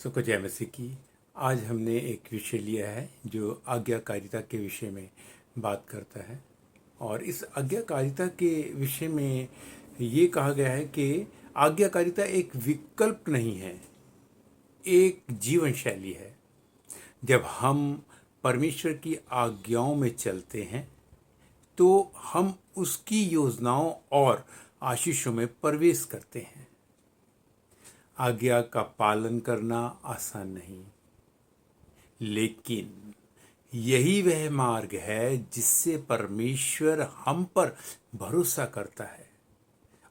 सबको जय मसीह की। आज हमने एक विषय लिया है जो आज्ञाकारिता के विषय में बात करता है। और इस आज्ञाकारिता के विषय में ये कहा गया है कि आज्ञाकारिता एक विकल्प नहीं है, एक जीवन शैली है। जब हम परमेश्वर की आज्ञाओं में चलते हैं तो हम उसकी योजनाओं और आशीषों में प्रवेश करते हैं। आज्ञा का पालन करना आसान नहीं, लेकिन यही वह मार्ग है जिससे परमेश्वर हम पर भरोसा करता है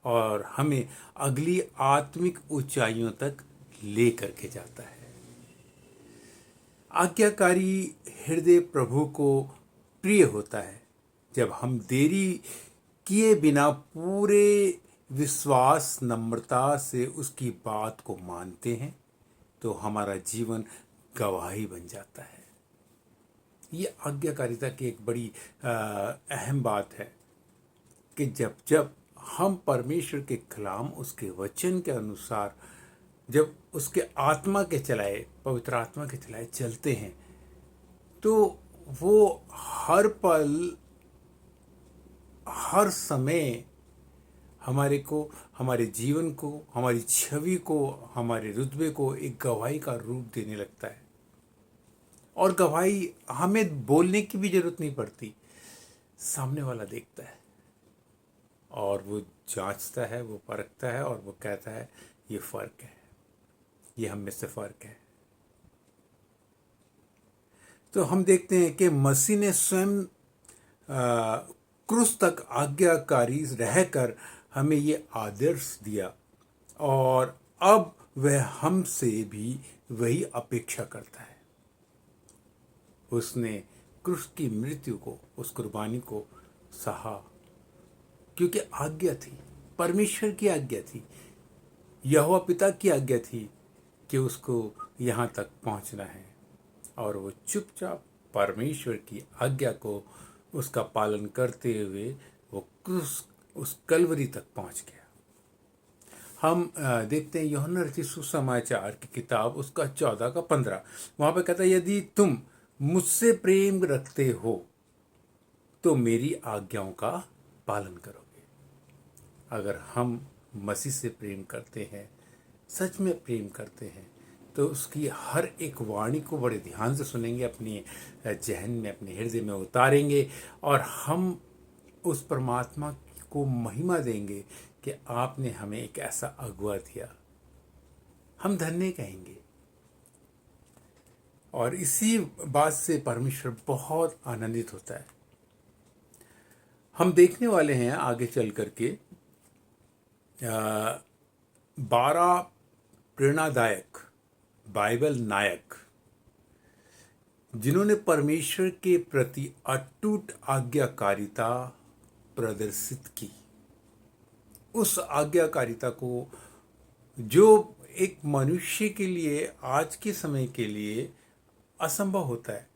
और हमें अगली आत्मिक ऊंचाइयों तक ले करके जाता है। आज्ञाकारी हृदय प्रभु को प्रिय होता है। जब हम देरी किए बिना पूरे विश्वास नम्रता से उसकी बात को मानते हैं तो हमारा जीवन गवाही बन जाता है। ये आज्ञाकारिता की एक बड़ी अहम बात है कि जब जब हम परमेश्वर के कलाम, उसके वचन के अनुसार, जब उसके आत्मा के चलाए, पवित्र आत्मा के चलाए चलते हैं तो वो हर पल, हर समय हमारे जीवन को, हमारी छवि को, हमारे रुतबे को एक गवाही का रूप देने लगता है। और गवाही हमें बोलने की भी जरूरत नहीं पड़ती, सामने वाला देखता है और वो जांचता है, वो परखता है और वो कहता है ये फर्क है, ये हम में से फर्क है। तो हम देखते हैं कि मसीह ने स्वयं क्रूस तक आज्ञाकारी रहकर हमें ये आदर्श दिया और अब वह हमसे भी वही अपेक्षा करता है। उसने क्रूस की मृत्यु को, उस कुर्बानी को सहा क्योंकि आज्ञा थी, परमेश्वर की आज्ञा थी, यहोवा पिता की आज्ञा थी कि उसको यहाँ तक पहुँचना है। और वो चुपचाप परमेश्वर की आज्ञा को, उसका पालन करते हुए वो क्रूस, उस कलवरी तक पहुंच गया। हम देखते हैं यूहन्ना रचित सुसमाचार की किताब, उसका 14 का 15, वहां पर कहता है यदि तुम मुझसे प्रेम रखते हो तो मेरी आज्ञाओं का पालन करोगे। अगर हम मसीह से प्रेम करते हैं, सच में प्रेम करते हैं, तो उसकी हर एक वाणी को बड़े ध्यान से सुनेंगे, अपने जहन में, अपने हृदय में उतारेंगे और हम उस परमात्मा को महिमा देंगे कि आपने हमें एक ऐसा अगुआ दिया। हम धन्य कहेंगे और इसी बात से परमेश्वर बहुत आनंदित होता है। हम देखने वाले हैं आगे चल करके 12 प्रेरणादायक बाइबल नायक जिन्होंने परमेश्वर के प्रति अटूट आज्ञाकारिता प्रदर्शित की। उस आज्ञाकारिता को जो एक मनुष्य के लिए, आज के समय के लिए असंभव होता है,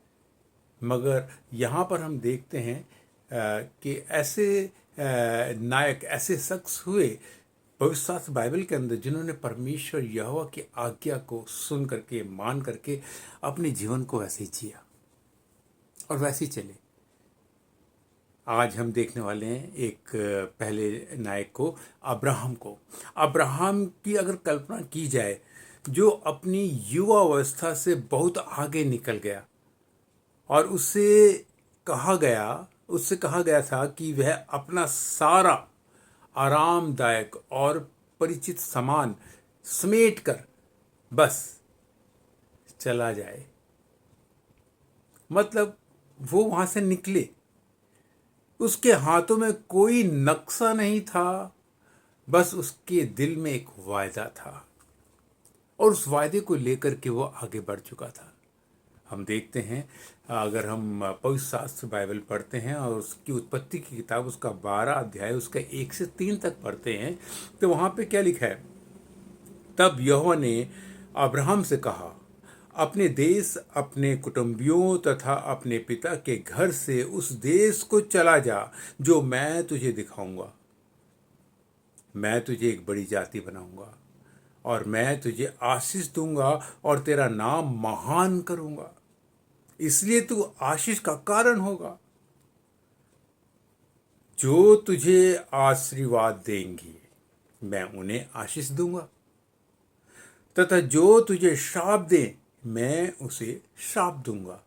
मगर यहाँ पर हम देखते हैं कि ऐसे नायक, ऐसे शख्स हुए पवित्र शास्त्र बाइबल के अंदर जिन्होंने परमेश्वर यहोवा की आज्ञा को सुन करके, मान करके अपने जीवन को वैसे ही जिया और वैसे ही चले। आज हम देखने वाले हैं एक पहले नायक को, अब्राहम को। अब्राहम की अगर कल्पना की जाए, जो अपनी युवा अवस्था से बहुत आगे निकल गया और उससे कहा गया था कि वह अपना सारा आरामदायक और परिचित सामान समेट कर बस चला जाए। मतलब वो वहां से निकले, उसके हाथों में कोई नक्शा नहीं था, बस उसके दिल में एक वायदा था और उस वायदे को लेकर के वो आगे बढ़ चुका था। हम देखते हैं, अगर हम पवित्र शास्त्र बाइबल पढ़ते हैं और उसकी उत्पत्ति की किताब, उसका 12 अध्याय, उसका 1 से 3 तक पढ़ते हैं तो वहां पे क्या लिखा है? तब यहोवा ने अब्राहम से कहा, अपने देश, अपने कुटुंबियों तथा अपने पिता के घर से उस देश को चला जा जो मैं तुझे दिखाऊंगा। मैं तुझे एक बड़ी जाति बनाऊंगा और मैं तुझे आशीष दूंगा और तेरा नाम महान करूंगा, इसलिए तू आशीष का कारण होगा। जो तुझे आशीर्वाद देंगे मैं उन्हें आशीष दूंगा, तथा जो तुझे श्राप दे मैं उसे श्राप दूंगा।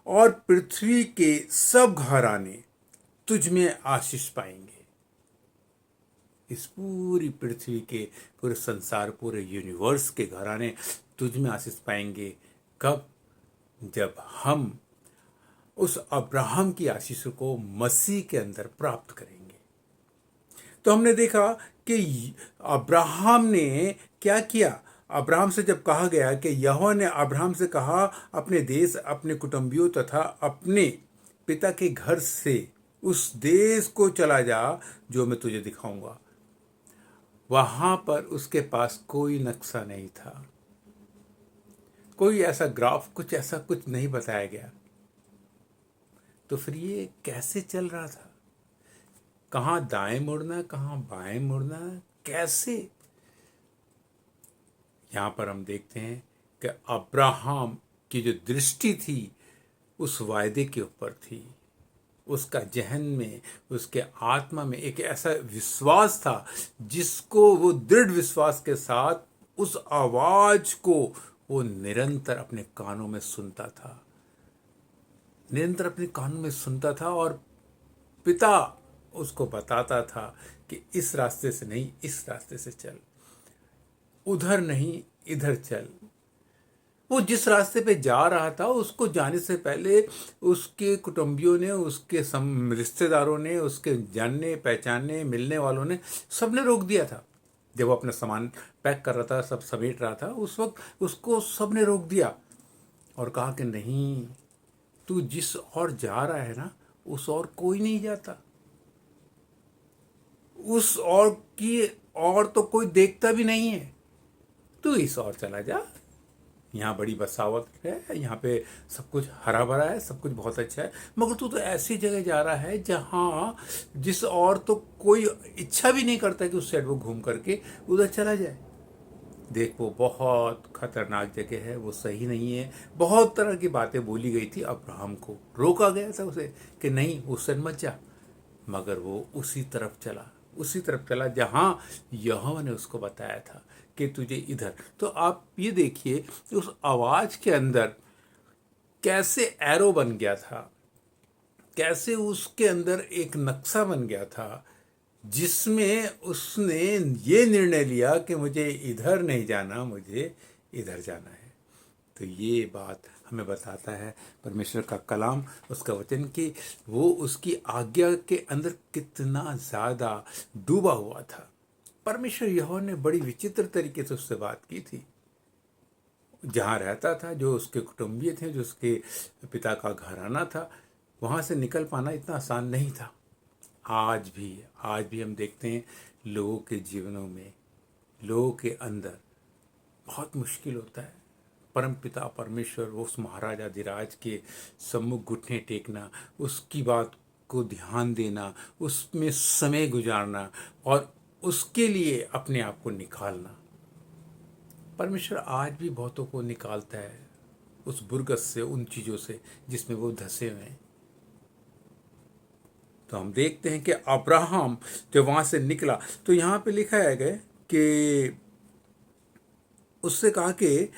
और पृथ्वी के सब घराने तुझ में आशीष पाएंगे। इस पूरी पृथ्वी के, पूरे संसार, पूरे यूनिवर्स के घराने तुझ में आशीष पाएंगे। कब? जब हम उस अब्राहम की आशीष को मसीह के अंदर प्राप्त करेंगे। तो हमने देखा कि अब्राहम ने क्या किया। अब्राहम से जब कहा गया कि यहोवा ने अब्राहम से कहा, अपने देश, अपने कुटुंबियों तथा अपने पिता के घर से उस देश को चला जा जो मैं तुझे दिखाऊंगा। वहां पर उसके पास कोई नक्शा नहीं था, कोई ऐसा ग्राफ, कुछ ऐसा कुछ नहीं बताया गया। तो फिर ये कैसे चल रहा था? कहाँ दाएं मुड़ना, कहाँ बाएं मुड़ना, कैसे? यहां पर हम देखते हैं कि अब्राहम की जो दृष्टि थी उस वायदे के ऊपर थी। उसका जहन में, उसके आत्मा में एक ऐसा विश्वास था जिसको वो दृढ़ विश्वास के साथ उस आवाज को वो निरंतर अपने कानों में सुनता था, निरंतर अपने कानों में सुनता था। और पिता उसको बताता था कि इस रास्ते से नहीं, इस रास्ते से चल, उधर नहीं इधर चल। वो जिस रास्ते पे जा रहा था उसको जाने से पहले उसके कुटुंबियों ने, उसके रिश्तेदारों ने, उसके जानने पहचानने मिलने वालों ने, सबने रोक दिया था। जब वो अपना सामान पैक कर रहा था, सब समेट रहा था, उस वक्त उसको सबने रोक दिया और कहा कि नहीं, तू जिस ओर जा रहा है ना, उस ओर कोई नहीं जाता, उस ओर की और तो कोई देखता भी नहीं है, तू इस ओर चला जा, यहाँ बड़ी बसावट है, यहाँ पे सब कुछ हरा भरा है, सब कुछ बहुत अच्छा है। मगर तू तो ऐसी जगह जा रहा है जहाँ जिस और तो कोई इच्छा भी नहीं करता कि उस साइड वो घूम करके उधर चला जाए। देख, वो बहुत खतरनाक जगह है, वो सही नहीं है। बहुत तरह की बातें बोली गई थी, अब्राहम को रोका गया था उसे कि नहीं, उससे मत जा। मगर वो उसी तरफ चला जहां यहोवा ने उसको बताया था कि तुझे इधर। तो आप ये देखिए उस आवाज के अंदर कैसे एरो बन गया था, कैसे उसके अंदर एक नक्शा बन गया था, जिसमें उसने ये निर्णय लिया कि मुझे इधर नहीं जाना, मुझे इधर जाना है। तो ये बात हमें बताता है परमेश्वर का कलाम, उसका वचन, कि वो उसकी आज्ञा के अंदर कितना ज़्यादा डूबा हुआ था। परमेश्वर यहोवा ने बड़ी विचित्र तरीके से उससे बात की थी। जहाँ रहता था, जो उसके कुटुंबीय थे, जो उसके पिता का घराना था, वहाँ से निकल पाना इतना आसान नहीं था। आज भी हम देखते हैं लोगों के जीवनों में, लोगों के अंदर बहुत मुश्किल होता है परम पिता परमेश्वर, उस महाराज अधिराज के सम्मुख घुटने टेकना, उसकी बात को ध्यान देना, उसमें समय गुजारना और उसके लिए अपने आप को निकालना। परमेश्वर आज भी बहुतों को निकालता है उस बुर्गत से, उन चीज़ों से जिसमें वो धंसे हुए हैं। तो हम देखते हैं कि अब्राहम जब वहाँ से निकला, तो यहाँ पे लिखा है गया कि उससे कहा कि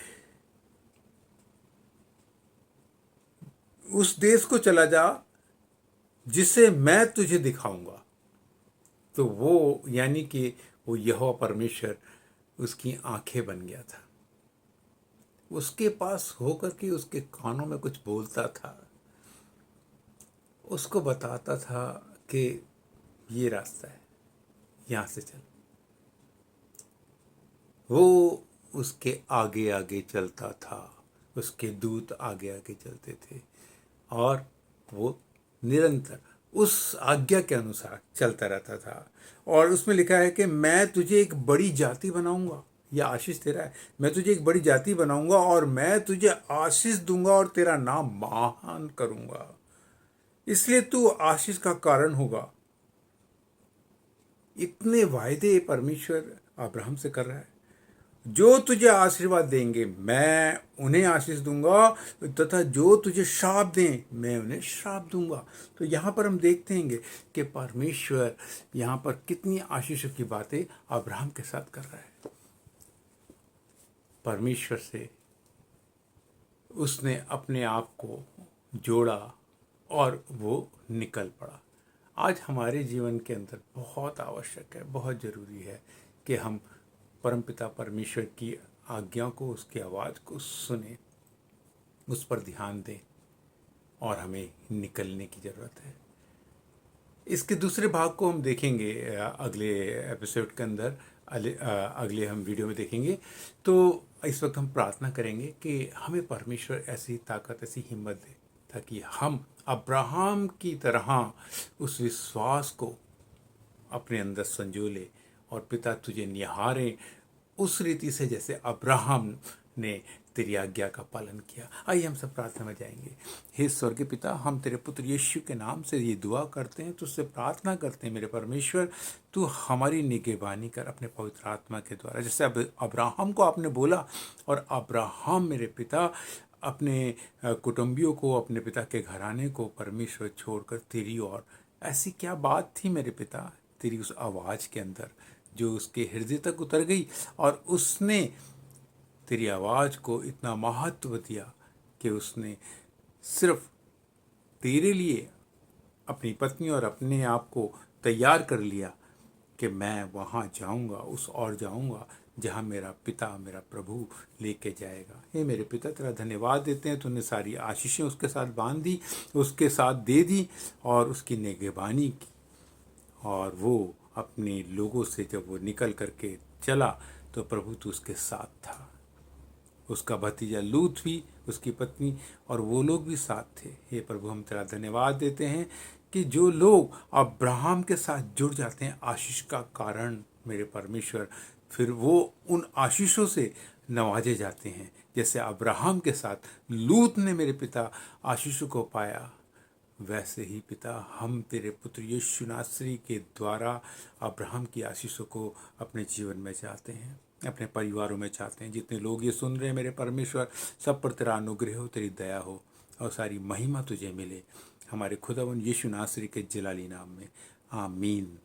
उस देश को चला जा जिसे मैं तुझे दिखाऊंगा। तो वो, यानी कि वो यहोवा परमेश्वर उसकी आंखें बन गया था, उसके पास होकर के उसके कानों में कुछ बोलता था, उसको बताता था कि ये रास्ता है, यहाँ से चल। वो उसके आगे आगे चलता था, उसके दूत आगे आगे चलते थे और वो निरंतर उस आज्ञा के अनुसार चलता रहता था। और उसमें लिखा है कि मैं तुझे एक बड़ी जाति बनाऊंगा, यह आशीष तेरा है, मैं तुझे एक बड़ी जाति बनाऊंगा और मैं तुझे आशीष दूंगा और तेरा नाम महान करूंगा, इसलिए तू आशीष का कारण होगा। इतने वायदे परमेश्वर अब्राहम से कर रहा है। जो तुझे आशीर्वाद देंगे मैं उन्हें आशीष दूंगा, तथा जो तुझे श्राप दें मैं उन्हें श्राप दूंगा। तो यहाँ पर हम देखते हैं कि परमेश्वर यहाँ पर कितनी आशीषों की बातें अब्राहम के साथ कर रहा है। परमेश्वर से उसने अपने आप को जोड़ा और वो निकल पड़ा। आज हमारे जीवन के अंदर बहुत आवश्यक है, बहुत ज़रूरी है कि हम परमपिता परमेश्वर की आज्ञा को, उसकी आवाज़ को सुने, उस पर ध्यान दें और हमें निकलने की ज़रूरत है। इसके दूसरे भाग को हम देखेंगे अगले एपिसोड के अंदर, अगले हम वीडियो में देखेंगे। तो इस वक्त हम प्रार्थना करेंगे कि हमें परमेश्वर ऐसी ताकत, ऐसी हिम्मत दे ताकि हम अब्राहम की तरह उस विश्वास को अपने अंदर संजो ले और पिता तुझे निहारें उस रीति से जैसे अब्राहम ने तेरी आज्ञा का पालन किया। आइए हम सब प्रार्थना में जाएंगे। हे स्वर्गीय पिता, हम तेरे पुत्र यीशु के नाम से ये दुआ करते हैं, तुझसे प्रार्थना करते हैं मेरे परमेश्वर, तू हमारी निगहबानी कर अपने पवित्र आत्मा के द्वारा, जैसे अब अब्राहम को आपने बोला और अब्राहम मेरे पिता अपने कुटुंबियों को, अपने पिता के घराने को परमेश्वर छोड़कर तेरी ओर, ऐसी क्या बात थी मेरे पिता तेरी उस आवाज़ के अंदर जो उसके हृदय तक उतर गई और उसने तेरी आवाज़ को इतना महत्व दिया कि उसने सिर्फ तेरे लिए अपनी पत्नी और अपने आप को तैयार कर लिया कि मैं वहाँ जाऊँगा, उस ओर जाऊँगा जहाँ मेरा पिता, मेरा प्रभु लेके जाएगा। हे मेरे पिता, तेरा धन्यवाद देते हैं, तूने सारी आशीषें उसके साथ बांध दी, उसके साथ दे दी और उसकी निगहबानी की, और वो अपने लोगों से जब वो निकल करके चला तो प्रभु तू उसके साथ था। उसका भतीजा लूत भी, उसकी पत्नी और वो लोग भी साथ थे। हे प्रभु, हम तेरा धन्यवाद देते हैं कि जो लोग अब्राहम के साथ जुड़ जाते हैं आशीष का कारण मेरे परमेश्वर, फिर वो उन आशीषों से नवाजे जाते हैं जैसे अब्राहम के साथ लूत ने मेरे पिता आशीषों को पाया। वैसे ही पिता, हम तेरे पुत्र यीशु नासरी के द्वारा अब्राहम की आशीषों को अपने जीवन में चाहते हैं, अपने परिवारों में चाहते हैं। जितने लोग ये सुन रहे हैं मेरे परमेश्वर, सब पर तेरा अनुग्रह हो, तेरी दया हो और सारी महिमा तुझे मिले, हमारे खुदावन यीशु नासरी के जलाली नाम में, आमीन।